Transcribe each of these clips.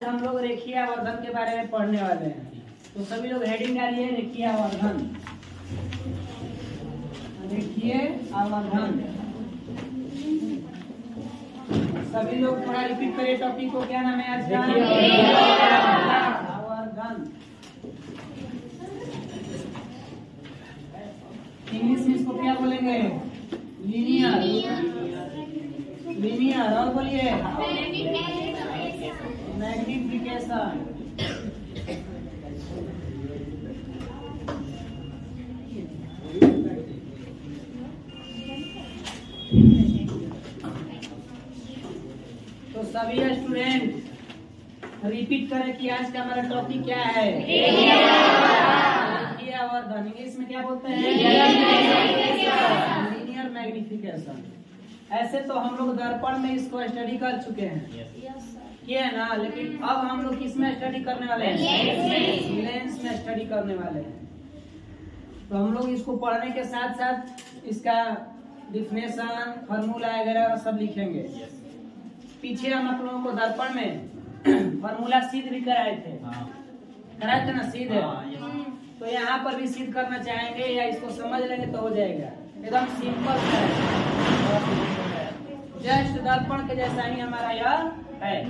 हम लोग रेखीय आवर्धन के बारे में पढ़ने वाले हैं। तो सभी लोग हेडिंग डालिए रेखीय आवर्धन। रेखीय आवर्धन, सभी लोग थोड़ा रिपीट करिए टॉपिक को। क्या नाम है आज का? आवर्धन। इंग्लिश में इसको क्या बोलेंगे? लीनियर। लीनियर। और बोलिए मैग्निफिकेशन। तो सभी स्टूडेंट रिपीट करें कि आज का हमारा टॉपिक क्या है? रेखीय आवर्धन। इंग्लिश में क्या बोलते हैं? Linear magnification. ऐसे तो हम लोग दर्पण में इसको स्टडी कर चुके हैं, किए है ना, लेकिन अब हम लोग किस में स्टडी करने वाले हैं? लेंस में स्टडी करने वाले हैं। तो हम लोग इसको पढ़ने के साथ साथ इसका डिफिनेशन, फार्मूला वगैरह सब लिखेंगे। पीछे हम आप लोगों को दर्पण में फार्मूला सिद्ध भी कराए थे, कराए थे ना सिद्ध। तो यहाँ पर भी सिद्ध करना चाहेंगे या इसको समझ लेंगे तो हो जाएगा। एकदम सिंपल है, जस्ट दर्पण के जैसा ही हमारा यह है।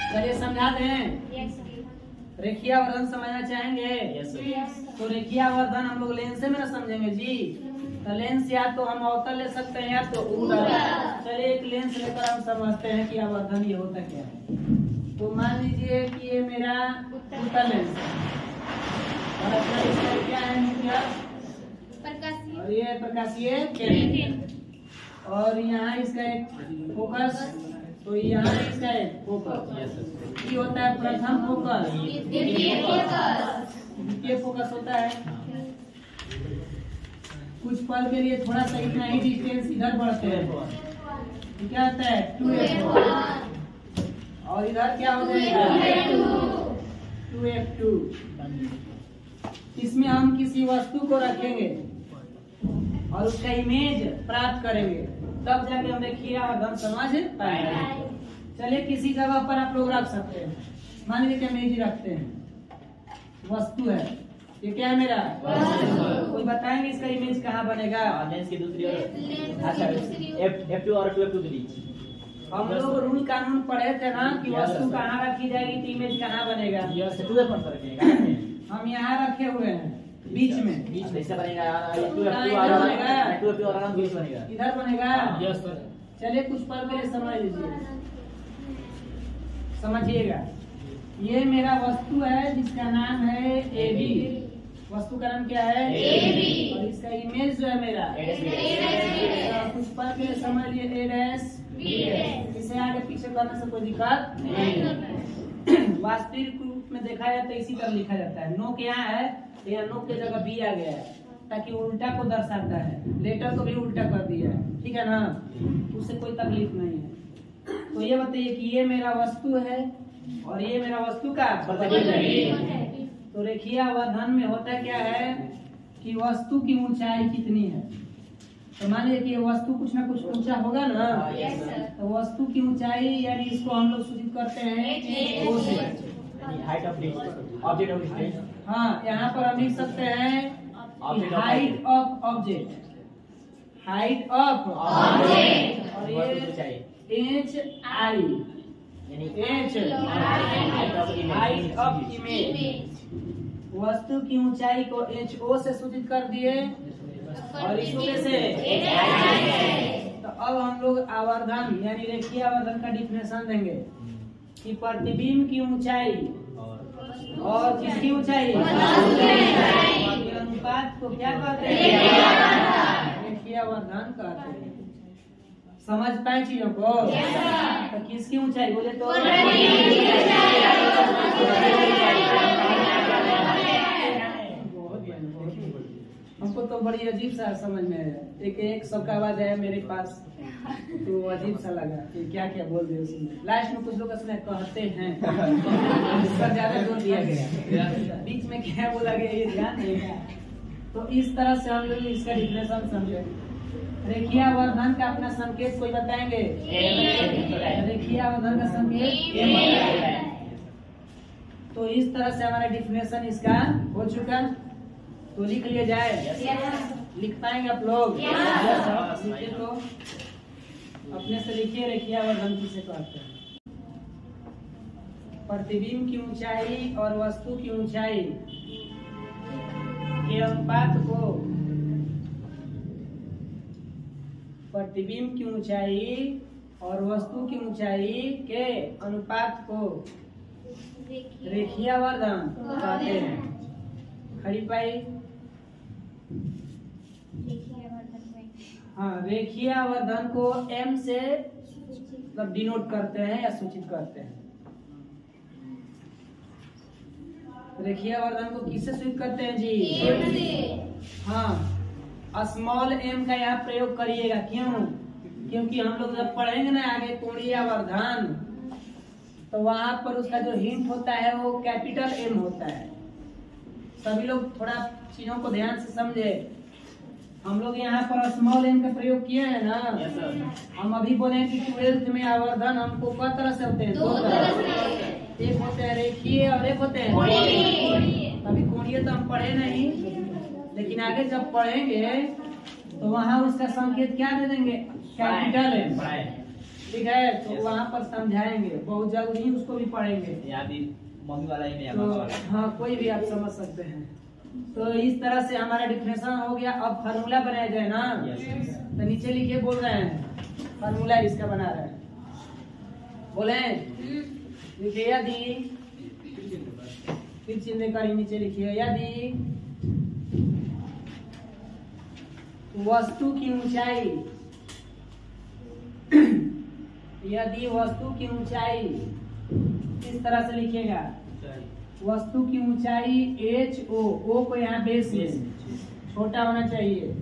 चलिए समझा दें। रेखीय आवर्धन समझना चाहेंगे? तो रेखीय आवर्धन हम लोग लेंस में ना समझेंगे जी। तो लेंस या तो हम अवतल ले सकते हैं या तो उत्तल। चलिए एक लेंस लेकर हम समझते हैं कि आवर्धन ये होता क्या है। तो मान लीजिए कि ये मेरा उत्तल लेंस है और अपना इसका क्या है? न्यूक्लियस और ये प्रकाशीय केंद्र और यहाँ इसका एक फोकस। तो यहाँ इसका एक फोकस ये होता है प्रथम फोकस, द्वितीय फोकस होता है। कुछ पल के लिए थोड़ा सा इतना ही डिस्टेंस इधर बढ़ते हैं, क्या होता है? 2f1 और इधर क्या हो जाएगा? 2f2। इसमें हम किसी वस्तु को रखेंगे और उसका इमेज प्राप्त करेंगे, तब जाके हम रेखीय आवर्धन समझ पाएंगे। चलिए किसी जगह पर आप लोग रख सकते हैं। मान लीजिए कि इमेज रखते हैं, वस्तु है, ये क्या है मेरा? कोई बताएंगे इसका इमेज कहाँ बनेगा? लेंस की दूसरी ओर। अच्छा, F2 और 2F2 के बीच। हम लोग रूल कानून पढ़े थे ना कि वस्तु कहाँ रखी जाएगी तो इमेज कहाँ बनेगा? 2F1 पर रखेगा। हम यहाँ रखे हुए हैं बीच में। बीच में ऐसा बनेगा, 2F2 और 2F2 और बीच बनेगा, इधर बनेगा। Yes sir. चलिए कुछ पल के लिए समझ लीजिए, समझिएगा। ये मेरा वस्तु है जिसका नाम है AB। वस्तु का नाम क्या है? AB। और इसका इमेज जो है मेरा कुछ पल के लिए समझ लिए A', इसे आगे पीछे करने से कोई दिक्कत नहीं। वास्तविक रूप में देखा जाए तो इसी तरह लिखा जाता है। नोक यहाँ है, यहाँ नोक की जगह B आ गया है ताकि उल्टा को दर्शाता है। लेटर को भी उल्टा कर दिया है, ठीक है ना, उससे कोई तकलीफ नहीं है। तो ये बताइए कि ये मेरा वस्तु है और ये मेरा वस्तु का प्रतिबिंब है। तो रेखीय आवर्धन में होता क्या है कि वस्तु की ऊंचाई कितनी है। तो मान लीजिए कि ये वस्तु कुछ ना कुछ ऊंचा होगा ना, तो वस्तु की ऊंचाई यानी इसको हम लोग सूचित करते हैं O से, height of object of distance. हाँ, यहाँ पर हम लिख सकते हैं height of object, height of object. और ये HI यानी हाइट ऑफ इमेज। वस्तु की ऊंचाई को HO से सूचित कर दिए और इसको कैसे? तो अब हम लोग आवर्धन यानी रेखीय आवर्धन का डिफिनेशन देंगे कि प्रतिबिंब की ऊंचाई और किसकी ऊंचाई के अनुपात को क्या कहते हैं? रेखीय आवर्धन कहते हैं। समझ पाए चीजों को? तो किसकी ऊंचाई बोले तो हमको तो बड़ी अजीब सा समझ में आया। एक सबका आवाज आया मेरे पास तो अजीब सा लगा कि क्या क्या बोल दिया उसमें। लास्ट में कुछ लोग उसमें कहते हैं इसका ज्यादा जोर दिया गया, बीच में क्या बोला गया ये ध्यान देगा। तो इस तरह से हम लोग इसका डिफिनेशन समझे। रेखीय आवर्धन का अपना संकेत कोई बताएंगे? रेखीय आवर्धन का संकेत। तो इस तरह से हमारा डिफिनेशन इसका हो चुका। तो लिख लिया जाए, लिख पाएंगे आप लोग? लिखिए तो अपने से लिखिए। रेखीय आवर्धन किसे कहते हैं? प्रतिबिंब की ऊंचाई और वस्तु की ऊंचाई के अनुपात को, प्रतिबिंब की ऊंचाई और वस्तु की ऊंचाई के अनुपात को रेखीय आवर्धन कहते हैं। खड़ी पाई। हाँ, रेखीय आवर्धन को m से मतलब डिनोट करते हैं या सूचित करते हैं। रेखीय आवर्धन को किससे सूचित करते हैं जी? हाँ, स्मॉल m का यहाँ प्रयोग करिएगा। क्यों? क्योंकि हम लोग जब पढ़ेंगे ना आगे कोणीय आवर्धन, तो वहां पर उसका जो हिंट होता है वो कैपिटल M होता है। सभी लोग थोड़ा चीजों को ध्यान से समझे। हम लोग यहाँ पर स्मॉल m का प्रयोग किए हैं ना। हम अभी बोले कि 12th में आवर्धन हमको किस तरह से होते हैं? दो तरह से। एक होते हैं रेखीय और एक होते हैं कोणीय। अभी कोणीय तो हम पढ़े नहीं, लेकिन आगे जब पढ़ेंगे तो वहाँ उसका संकेत क्या दे देंगे? Capital M। ठीक है, तो वहाँ पर समझाएंगे, बहुत जल्द ही उसको भी पढ़ेंगे। मम्मी वाला ही में तो हाँ, कोई भी आप समझ सकते हैं। तो इस तरह से हमारा डिफिनेशन हो गया। अब फार्मूला बनाया जाए ना। तो नीचे लिखिए, बोल रहे हैं फार्मूला इसका बना रहे हैं। बोले लिखिए, यदि, फिर चिन्ह कर नीचे लिखिए, यदि वस्तु की ऊंचाई, यदि वस्तु की ऊंचाई, इस तरह से लिखिएगा, वस्तु की ऊंचाई HO, O को यहाँ बेस में छोटा होना चाहिए।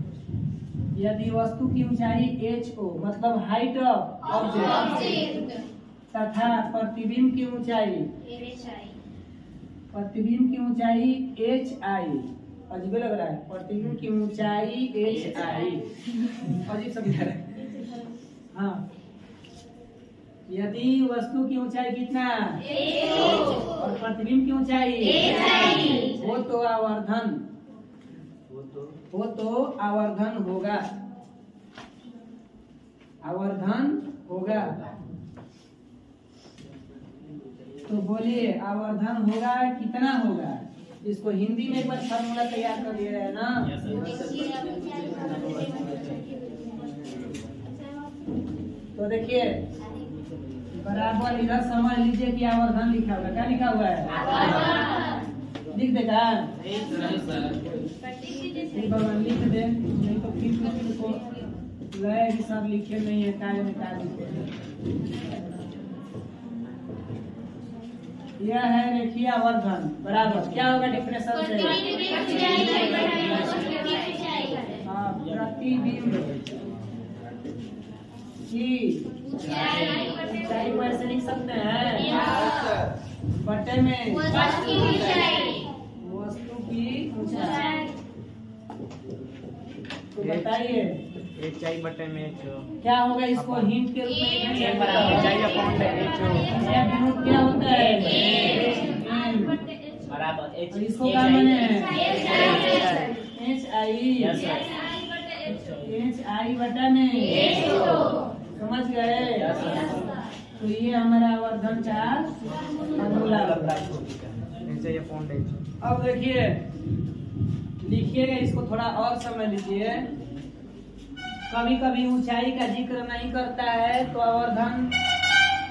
यदि वस्तु की ऊंचाई HO मतलब हाइट ऑफ ऑब्जेक्ट तथा प्रतिबिंब की ऊंचाई, प्रतिबिंब की ऊंचाई HI, अजीब लग रहा है, प्रतिबिंब की ऊंचाई HI, अजीब समझ रहा है। हाँ, यदि वस्तु की ऊंचाई कितना और प्रतिबिंब की ऊंचाई हो तो आवर्धन, हो तो आवर्धन होगा, आवर्धन होगा। तो बोलिए आवर्धन होगा, कितना होगा? इसको हिंदी में एक बार फार्मूला तैयार कर दिया है ना। तो देखिए बराबर इधर समझ लीजिए कि आवर्धन लिखा हुआ है। क्या लिखा हुआ है? लिख देगा, लिख दे, नहीं तो फिर उसको लगे कि सब लिखे नहीं है, कार्य में कार्य लिखे। यह है रेखीय आवर्धन बराबर क्या होगा डिफिनेशन से? प्रतिबिंब की ऊंचाई को ऐसे लिख सकते हैं बटे में वस्तु की ऊंचाई। तो बताइए HI बटे में क्या होगा? इसको हिंट के रूप में डिनोट क्या होता है? बराबर इसको क्या माने? HI बटा में। समझ गए? तो ये हमारा आवर्धन का फार्मूला। अब देखिए लिखिएगा, इसको थोड़ा और समझ लीजिए। कभी कभी ऊंचाई का जिक्र नहीं करता है तो आवर्धन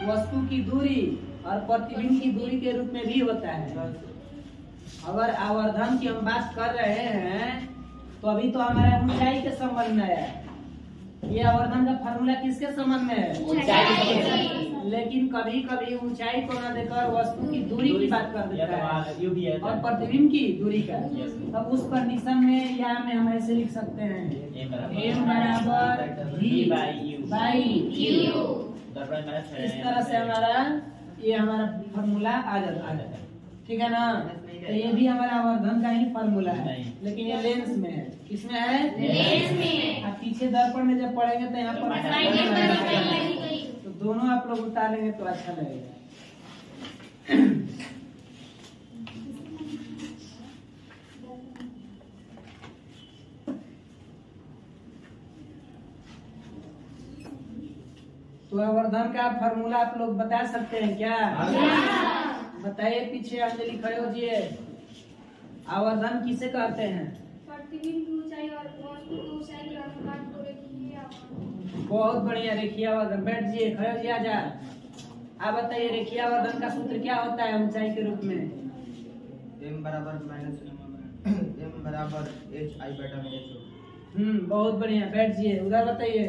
वस्तु की दूरी और प्रतिबिंब की दूरी के रूप में भी होता है। अगर आवर्धन की हम बात कर रहे हैं तो अभी तो हमारा ऊंचाई के संबंध में है। ये आवर्धन का फार्मूला किसके संबंध में है? ऊंचाई। लेकिन कभी कभी ऊंचाई को न देकर वस्तु की दूरी की बात कर देता है और प्रतिबिंब की दूरी का। तब उस कंडीशन में यहाँ में हम ऐसे लिख सकते हैं m बराबर v बाई u। इस तरह से हमारा ये हमारा फार्मूला आ जाता है। ठीक है ना? तो ये भी हमारा आवर्धन का ही फॉर्मूला है, लेकिन ये लेंस में है। किसमें है? लेंस में। अब पीछे दर्पण में जब पढ़ेंगे तो यहाँ पर तो दोनों आप लोग उतारेंगे तो अच्छा लगेगा। तो आवर्धन का फॉर्मूला आप लोग बता सकते हैं क्या? बताइए, पीछे अंजलि खड़े हो जिए। आवर्धन किसे कहते हैं? प्रतिबिंब की ऊंचाई और वस्तु की ऊंचाई के अनुपात को रेखीय आवर्धन। बहुत बढ़िया, रेखीय आवर्धन। बैठ जिए, खड़े हो जिए, आजा। आप बताइए, रेखीय आवर्धन का सूत्र क्या होता है ऊंचाई के रूप में? m बराबर माइनस m बराबर h i बटा में h। बहुत बढ़िया, बैठ जिए। उधर बताइए,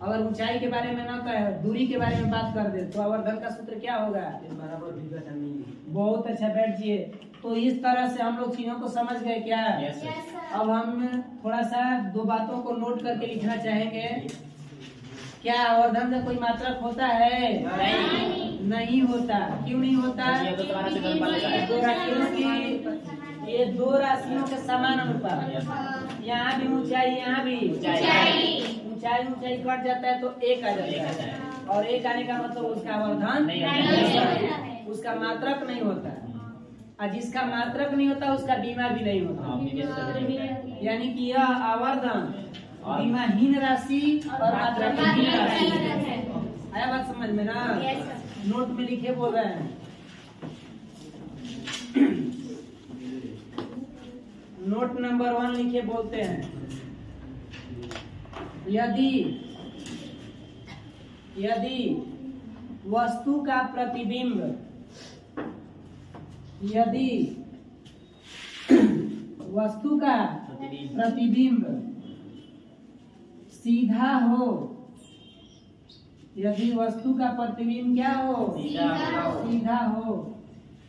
अगर ऊंचाई के बारे में ना कहे, दूरी के बारे में बात कर दे तो आवर्धन का सूत्र क्या होगा? m बराबर v बटा में। बहुत अच्छा, बैठ जिए। तो इस तरह से हम लोग चीजों को समझ गए क्या? अब हम थोड़ा सा दो बातों को नोट करके लिखना चाहेंगे। क्या आवर्धन का कोई मात्रक होता है? नहीं होता। क्यों नहीं होता? क्योंकि ये दो राशियों के समान अनुपात, यहाँ भी ऊंचाई, यहाँ भी ऊंचाई कट जाता है तो एक आ जाता है, और एक आने का मतलब उसका आवर्धन उसका मात्रक नहीं होता, और जिसका मात्रक नहीं होता उसका बीमा भी नहीं होता। यानी कि यह आवर्धन बीमाहीन राशि और मात्रकहीन राशि। आया बात समझ में ना? नोट में लिखे बोल रहे हैं। नोट नंबर 1 लिखे बोलते हैं, यदि वस्तु का प्रतिबिंब, यदि वस्तु का प्रतिबिंब सीधा हो, यदि वस्तु का प्रतिबिंब क्या हो? सीधा हो,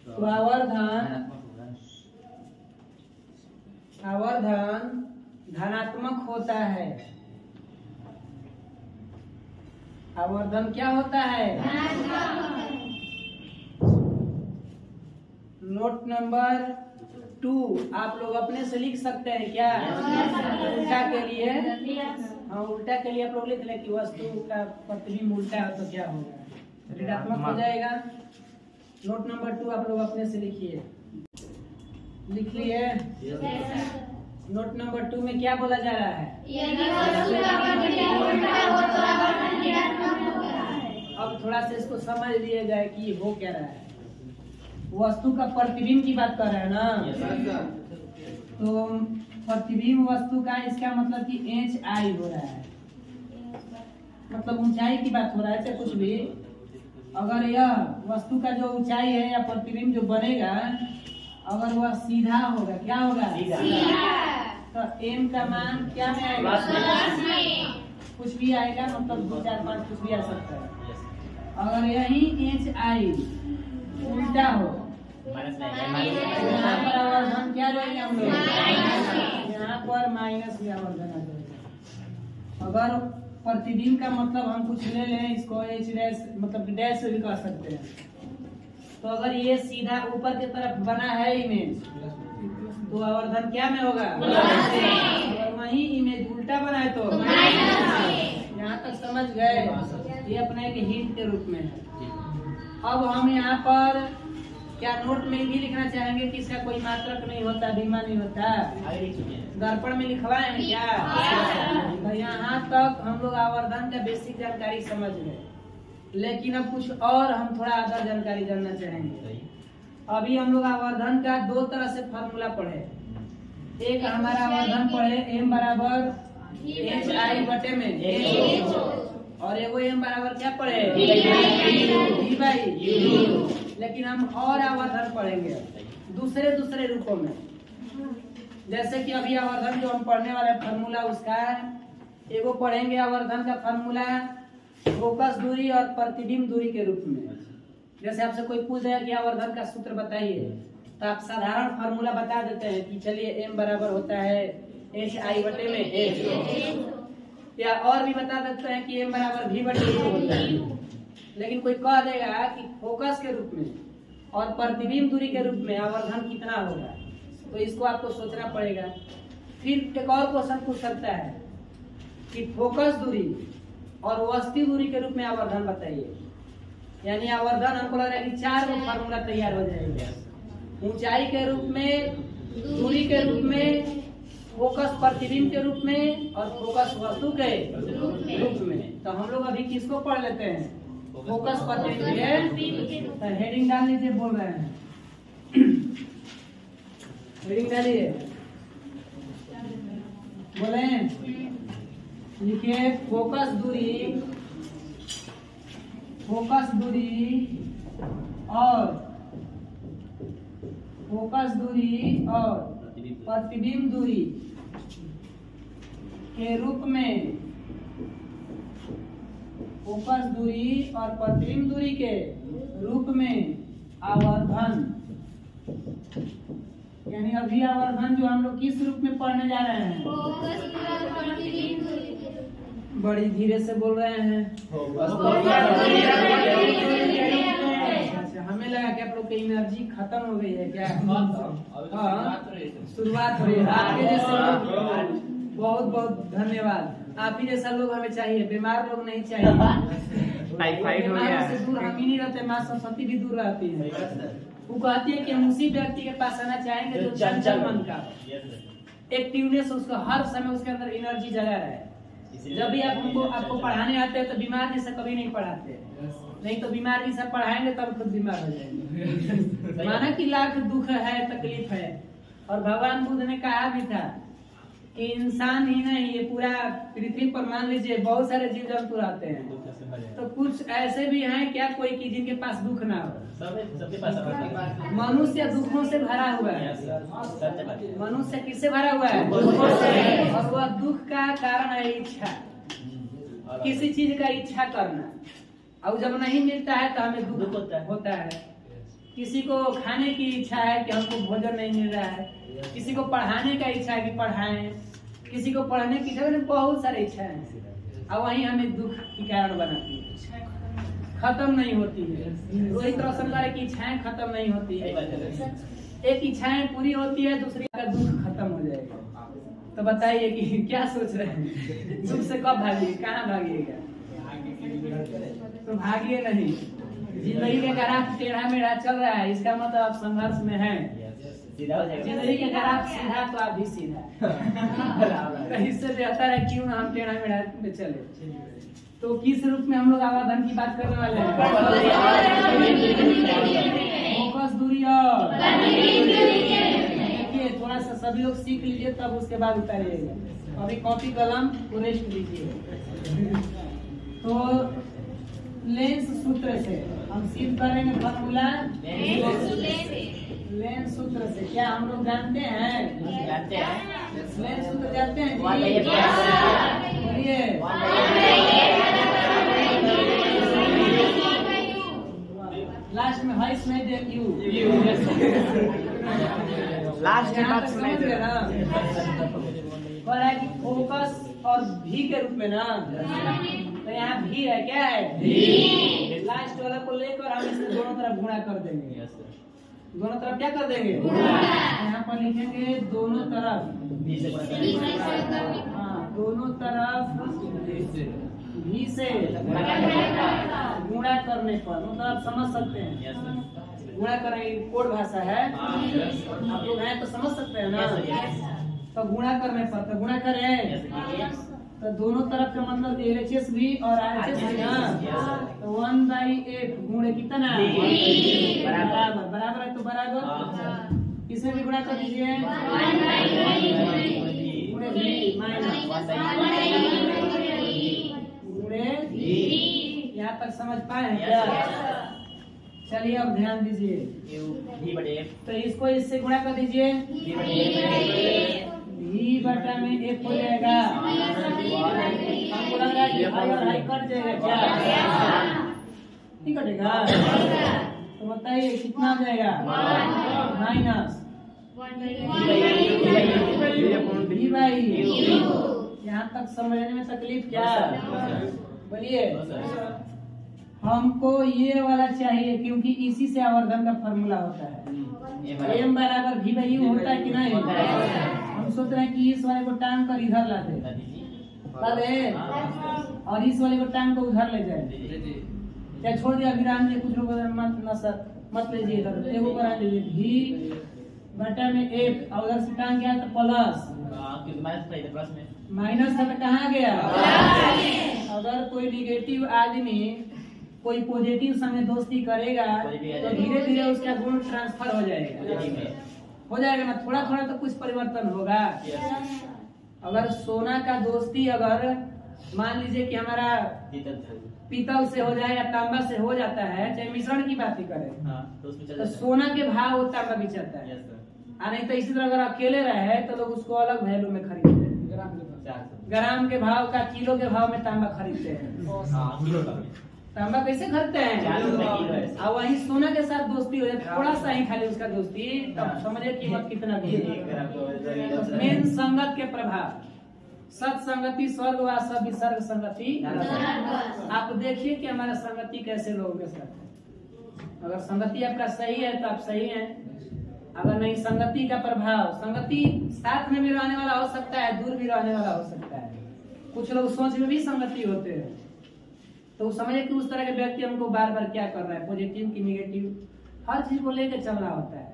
तो आवर्धन धनात्मक होता है। आवर्धन क्या होता है? नोट नंबर 2 आप लोग अपने से लिख सकते हैं क्या? उल्टा के लिए, हाँ, उल्टा के लिए आप लोग लिख लें कि वस्तु का प्रतिबिंब उल्टा हो तो क्या होगा? ऋणात्मक हो जाएगा। नोट नंबर 2 आप लोग अपने से लिखिए। लिख लिए? नोट नंबर 2 में क्या बोला जा रहा है? अब थोड़ा सा इसको समझ लिएगा कि हो क्या रहा है। वस्तु का प्रतिबिंब की बात कर रहे हैं ना? तो प्रतिबिंब वस्तु का, इसका मतलब कि HI हो रहा है, मतलब ऊंचाई की बात हो रहा है। कुछ भी अगर यह वस्तु का जो ऊंचाई है या प्रतिबिंब जो बनेगा, अगर वह सीधा होगा, क्या होगा? तो m का मान क्या में आएगा? कुछ भी आएगा, मतलब 2, 4, 5 कुछ भी आ सकता है। अगर यही HI उल्टा हो, यहाँ पर आवर्धन क्या रहेगा? हम लोग यहाँ पर माइनस में आवर्धन आ जाएगा। अगर प्रतिबिंब का मतलब हम कुछ ले लें, इसको H डैश मतलब डैश से भी कह सकते हैं। तो अगर ये सीधा ऊपर की तरफ बना है इमेज, तो आवर्धन क्या में होगा? अगर वही इमेज उल्टा बना है तो यहाँ तक समझ गए? ये अपने एक हिंट के रूप में है। अब हम यहाँ पर क्या नोट में भी लिखना चाहेंगे कि इसका कोई मात्रक नहीं होता, बीमा नहीं होता। दर्पण में लिखवाए हैं क्या? तो यहाँ तक हम लोग आवर्धन का बेसिक जानकारी समझ गए, लेकिन अब कुछ और हम थोड़ा आधा जानकारी जानना चाहेंगे। अभी हम लोग आवर्धन का 2 तरह से फॉर्मूला पढ़े। एक हमारा आवर्धन पढ़े m बराबर HI बटे में, और एगो m बराबर क्या पढ़े? V/U। लेकिन हम और आवर्धन पढ़ेंगे दूसरे रूपों में। जैसे कि अभी आवर्धन जो हम पढ़ने वाले फॉर्मूला उसका एगो पढ़ेंगे आवर्धन का फॉर्मूला फोकस दूरी और प्रतिबिंब दूरी के रूप में। जैसे आपसे कोई पूछ जाए कि आवर्धन का सूत्र बताइए, तो आप साधारण फॉर्मूला बता देते हैं कि चलिए m बराबर होता है HI बटे में H, या और भी बता देते हैं कि m बराबर V बटे U होता है। लेकिन कोई कह देगा कि फोकस के रूप में और प्रतिबिंब दूरी के रूप में आवर्धन कितना होगा, तो इसको आपको सोचना पड़ेगा। फिर एक और क्वेश्चन पूछ सकता है कि फोकस दूरी और वस्तु दूरी के रूप में आवर्धन बताइए। यानी आवर्धन हमको लग रहा है कि 4 गो फार्मूला तैयार हो जाएगा। ऊंचाई के रूप में, दूरी के रूप में, फोकस प्रतिबिंब के रूप में और फोकस वस्तु के रूप में। तो हम लोग अभी किसको पढ़ लेते हैं? फोकस प्रतिबिंब। तो हेडिंग डाल लीजिए, बोल रहे हैं हेडिंग डालिए, बोले लिखिए फोकस दूरी और प्रतिबिंब दूरी के रूप में, फोकस दूरी और प्रतिबिंब दूरी के रूप में आवर्धन। यानी अभी आवर्धन जो हम लोग किस रूप में पढ़ने जा रहे हैं? बड़ी धीरे से बोल रहे हैं। अच्छा, हमें लगा कि आप लोग की एनर्जी खत्म हो गई है क्या? शुरुआत हो रही है। आपके जैसे लोग बहुत बहुत धन्यवाद। आप ही जैसा लोग हमें चाहिए, बीमार लोग नहीं चाहिए। टाइफाइड हो गया है। दूर हम ही नहीं रहते, माँ सरस्वती भी दूर रहती है। वो कहती है कि हम उसी व्यक्ति के पास आना चाहेंगे जो चंचल मन का, एक्टिवनेस उसका हर समय उसके अंदर एनर्जी जगा रहे। जब भी आपको पढ़ाने आते हैं तो बीमार जैसा कभी नहीं पढ़ाते, नहीं तो बीमार जैसा पढ़ाएंगे तब खुद बीमार हो जाएंगे। माना कि लाख दुख है, तकलीफ है, और भगवान बुद्ध ने कहा भी था कि इंसान ही नहीं, ये पूरा पृथ्वी पर मान लीजिए बहुत सारे जीव जंतु रहते हैं, तो कुछ ऐसे भी हैं क्या कोई कि जिनके पास दुख ना हो। सबके पास मनुष्य दुखों से भरा हुआ है। मनुष्य किससे भरा हुआ है? और वह दुख का कारण है इच्छा, किसी चीज का इच्छा करना, और जब नहीं मिलता है तो हमें दुख होता है। किसी को खाने की इच्छा है कि हमको भोजन नहीं मिल रहा है, किसी को पढ़ाने का इच्छा है कि पढ़ाएं, किसी को पढ़ने की इच्छा, बहुत सारी इच्छा है, और वही हमें दुख की कारण बनाती है, खत्म नहीं होती है। रोहित रोशनकर की इच्छाएं खत्म नहीं होती है। एक इच्छाएं पूरी होती है, दूसरी का दुख खत्म हो जाएगा। तो बताइए कि क्या सोच रहे हैं? दुख से कब भागिए, कहाँ भागिएगा? तो भागिए नहीं। जिंदगी के ग्राफ टेढ़ा मेढ़ा चल रहा है, इसका मतलब आप संघर्ष में हैं। जिंदगी के ग्राफ सीधा तो आप भी सीधा। तो इससे बेहतर है क्यों ना हम टेढ़ा मेढ़ा में चले। तो किस रूप में हम लोग आवर्धन की बात करने वाले हैं? फोकस दूरी और देखिए, थोड़ा सा सभी लोग सीख लीजिए, तब उसके बाद उतारिएगा। अभी कॉपी कलम को रेस्ट दीजिए। तो लेंस सूत्र से हम सिद्ध करेंगे फॉर्मूला। लेंस सूत्र से क्या हम लोग जानते हैं? लेंस सूत्र जानते हैं जी? बोलिए। लास्ट में हाई सुनाई दे यू। लास्ट में बात सुनाई दे ना, कह रहा है कि फोकस और भी के रूप में ना, तो यहाँ भी है, क्या है? भी। लास्ट वाला को लेकर हम इसे दोनों तरफ गुणा कर देंगे। दोनों तरफ क्या कर देंगे? यहाँ पर लिखेंगे दोनों तरफ, हाँ, दोनों तरफ भी से गुणा करने पर, मतलब आप समझ सकते हैं। गुणा करेंगे, कोड भाषा है, आप लोग हैं तो समझ सकते हैं ना। तो गुणा करने पर, तो गुणा करें तो दोनों तरफ का मतलब LHS भी और RHS भी ना, तो 1/8 गुणे कितना? बराबर। बराबर है तो बराबर, इसमें भी गुणा कर दीजिए। गुणे भी माइनस गुणे भी। यहाँ तक समझ पाए हैं क्या? चलिए अब ध्यान दीजिए। तो इसको इससे गुणा कर दीजिए, भी बटा में 1 हो जाएगा। हमको लग रहा है कि हाई और हाई कट जाएगा क्या? नहीं कटेगा? तो बताइए कितना आ जाएगा? माइनस भी बाई। यहाँ तक समझने में तकलीफ क्या? बोलिए। हमको ये वाला चाहिए क्योंकि इसी से आवर्धन का फॉर्मूला होता है। m बराबर v बाई u होता है कि नहीं? हम सोच रहे हैं कि इस वाले को टांग कर इधर ला दे और इस वाले को टांग को उधर ले जाए। क्या छोड़ दिया विराम जी? कुछ लोग मत लीजिए इधर, एगो बना लीजिए v बटा में 1 और उधर से टांग गया तो प्लस माइनस है तो कहाँ गया? अगर कोई निगेटिव आदमी कोई पॉजिटिव संग दोस्ती करेगा तो धीरे धीरे उसका गुण ट्रांसफर हो जाएगा ना, थोड़ा थोड़ा तो कुछ परिवर्तन होगा। अगर सोना का दोस्ती अगर मान लीजिए कि हमारा पीतल से हो जाए या तांबा से हो जाता है, चाहे मिश्रण की बात ही करें तो सोना के भाव वो तांबा भी चलता है। नहीं तो इसी तरह अगर अकेले रहे तो लोग उसको अलग वैल्यू में खरीदते हैं, ग्राम के भाव का, किलो के भाव में तांबा खरीदते हैं। तांबा कैसे खरीदते हैं? और वही सोना के साथ दोस्ती हो जाए, थोड़ा सा ही खाली उसका दोस्ती, तब समझे कीमत कितना भी है। मेन संगत के प्रभाव, सत्संगति स्वर्गवास विसर्ग संगति। आप देखिए कि हमारा संगति कैसे लोगों के साथ है। अगर संगति आपका सही है तो आप सही हैं, अगर नहीं संगति का प्रभाव, संगति साथ में भी रहने वाला हो सकता है, दूर भी रहने वाला हो सकता है। कुछ लोग सोच में भी संगति होते हैं, तो समझे कि उस तरह के व्यक्ति हमको बार बार क्या कर रहा है, पॉजिटिव की निगेटिव, हर चीज को लेकर चलना होता है।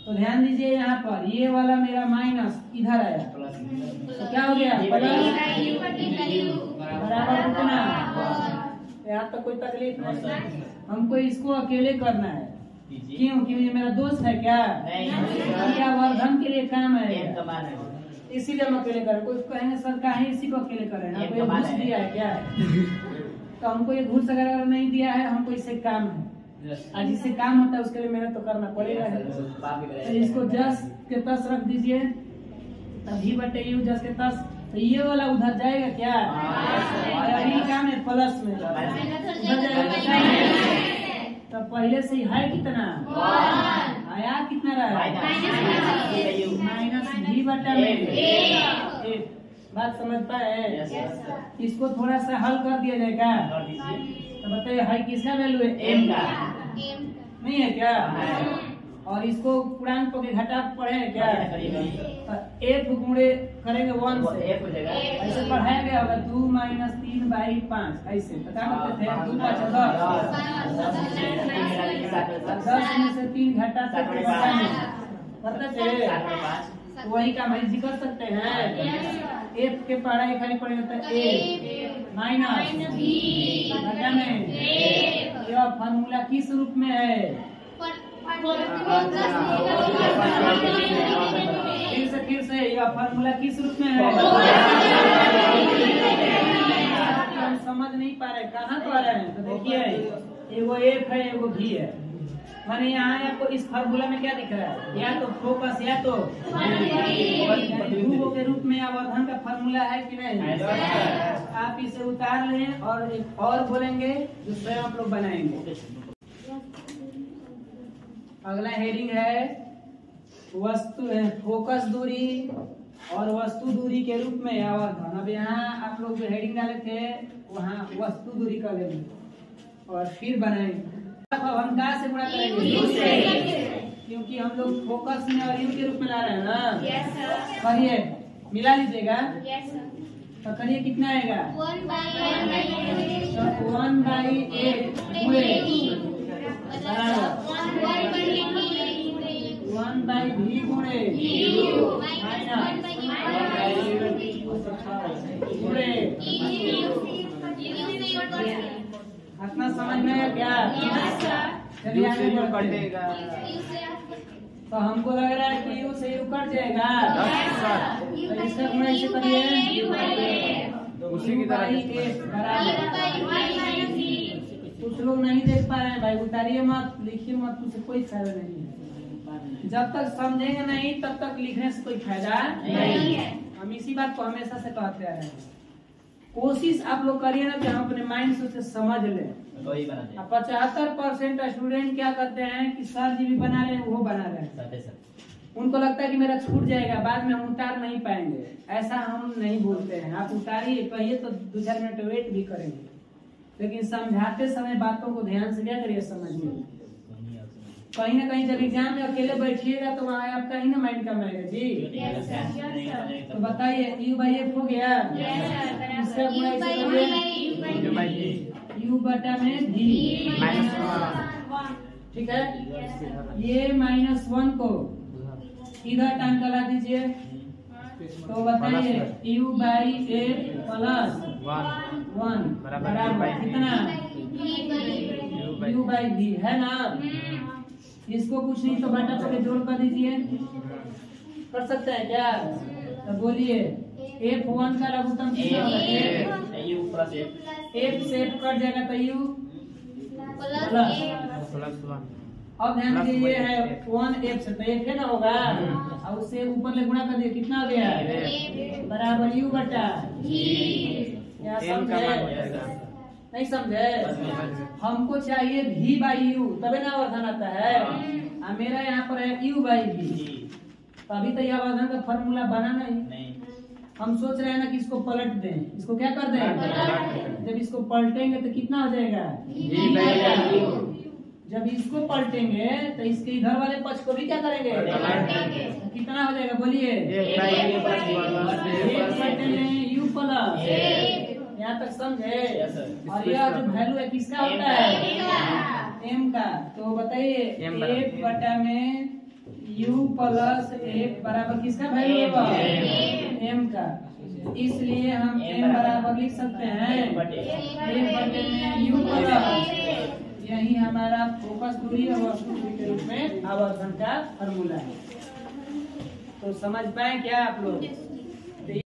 तो ध्यान दीजिए यहाँ पर ये वाला मेरा माइनस इधर आया तो क्या हो गया? बराबर कितना? यहाँ तो कोई तकलीफ नहीं, हमको इसको अकेले करना है। क्यों? क्यों ये मेरा दोस्त है क्या? क्या वर्धन के लिए काम है, इसीलिए हम अकेले करें। कोई कहेंगे सर काहे इसी को अकेले करें, आपको ये घूस दिया है क्या? तो हमको ये घूस अगर नहीं दिया है, हमको इससे काम है, आज जिससे काम होता है उसके लिए मेहनत तो करना पड़ेगा। तो इसको जस के तस रख दीजिए, तभी बटे यू जस के तस, तो ये वाला उधर जाएगा क्या? और यही काम है प्लस में उधर जाएगा। तो पहले से है कितना आया, कितना रहा? माइनस भी बटा में। बात समझ पाए? इसको थोड़ा सा हल कर दिया जाएगा। तो बताइए है किसका वैल्यू है? m का नहीं है क्या? और इसको पूर्णांक को घटा पढ़े क्या? एक गुणे करेंगे 1 से, ऐसे पढ़ाया गया होगा 2 माइनस 3 बाई 5, ऐसे पता करते थे। 2 5 10 में से 3 घटा करते थे, तो वही काम है जी कर सकते हैं। एफ के पढ़ाई खाली पढ़े होता है ए माइनस घटा में। यह फॉर्मूला किस रूप में है? फिर से यह फॉर्मूला किस रूप में है? हम समझ नहीं पा रहे, कहाँ तो आ रहे हैं? तो देखिए एगो एफ है, एगो भी है, माने यहाँ आपको इस फार्मूला में क्या दिख रहा है? या तो फोकस या तो ध्रुवों के रूप में आवर्धन का फार्मूला है कि नहीं? आप इसे उतार लें और एक और बोलेंगे जो स्वयं आप लोग बनाएंगे। अगला हेडिंग है वस्तु फोकस दूरी और वस्तु दूरी के रूप में आवर्धन। अब यहाँ आप लोग जो हेडिंग डाले थे वहाँ वस्तु दूरी का लेंगे और फिर बनाएंगे। हम कहाँ से गुणा करेंगे? क्योंकि हम लोग फोकस में और यू के रूप में ला रहे हैं ना। करिए मिला लीजिएगा तो करिए कितना आएगा? 1/8 गुणे 1/v गुणे इतना समझ में आया क्या? चलिए आगे बढ़ते हैं। तो हमको लग रहा है कि यू से यू कट जाएगा, तो इसका गुणा ऐसे करिए उसी की तरह। कुछ लोग नहीं देख पा रहे हैं भाई, उतारिए मत, लिखिए मत, उससे कोई फायदा नहीं है। जब तक समझेंगे नहीं तब तक लिखने से कोई फायदा नहीं है। हम इसी बात को हमेशा से कहते आ रहे हैं। कोशिश आप लोग करिए ना कि हम अपने माइंड से उसे समझ लें। 75% स्टूडेंट क्या करते हैं कि सर जी भी बना रहे हैं, वो बना रहे हैं, उनको लगता है कि मेरा छूट जाएगा, बाद में हम उतार नहीं पाएंगे। ऐसा हम नहीं बोलते हैं। आप उतारिए, कहिए तो 2-4 मिनट वेट भी करेंगे, लेकिन समझाते समय बातों को ध्यान से क्या करिए, समझिए। कहीं ना कहीं जब एग्जाम में अकेले बैठिएगा तो वहाँ आपका ही ना माइंड कम रहेगा जी। तो बताइए यू बाई एफ हो गया, इसका गुणा यू बटा में भी, ठीक है। ये -1 को इधर टांग कर ला दीजिए, तो बताइए यू बाई एफ प्लस 1 बराबर कितना, यू बाई भी है ना। इसको कुछ नहीं तो बटा को जोड़ कर दीजिए, कर सकते हैं क्या? तो बोलिए F1 का लघुत्तम कितना होगा? यू प्लस F से F कट जाएगा तो U प्लस 1। अब ध्यान दीजिए ये है 1 F से, तो F है ना होगा, और उससे ऊपर ले गुणा कर दिए, कितना हो गया बराबर U बटा। क्या समझे? नहीं समझे? हमको चाहिए V बाई U, तभी ना आवर्धन आता है। मेरा यहाँ पर है U बाई V, तभी तो यह आवर्धन का फॉर्मूला बना नहीं। हम सोच रहे हैं ना कि इसको पलट दें, इसको क्या कर दें, जब इसको पलटेंगे तो कितना हो जाएगा V बाई U। जब इसको पलटेंगे तो इसके इधर वाले पक्ष को भी क्या करेंगे, तो कितना हो जाएगा बोलिए, U प्लस। यहाँ तक समझे? और यह जो वैल्यू है किसका होता है, M का। तो बताइए 1 बटा में U प्लस 1 बराबर किसका वैल्यू होगा, M का। इसलिए हम M बराबर लिख सकते हैं 1 बटे में U प्लस, यही हमारा फोकस दूरी और वस्तु दूरी के रूप में आवर्धन का फॉर्मूला है। तो समझ पाए क्या आप लोग?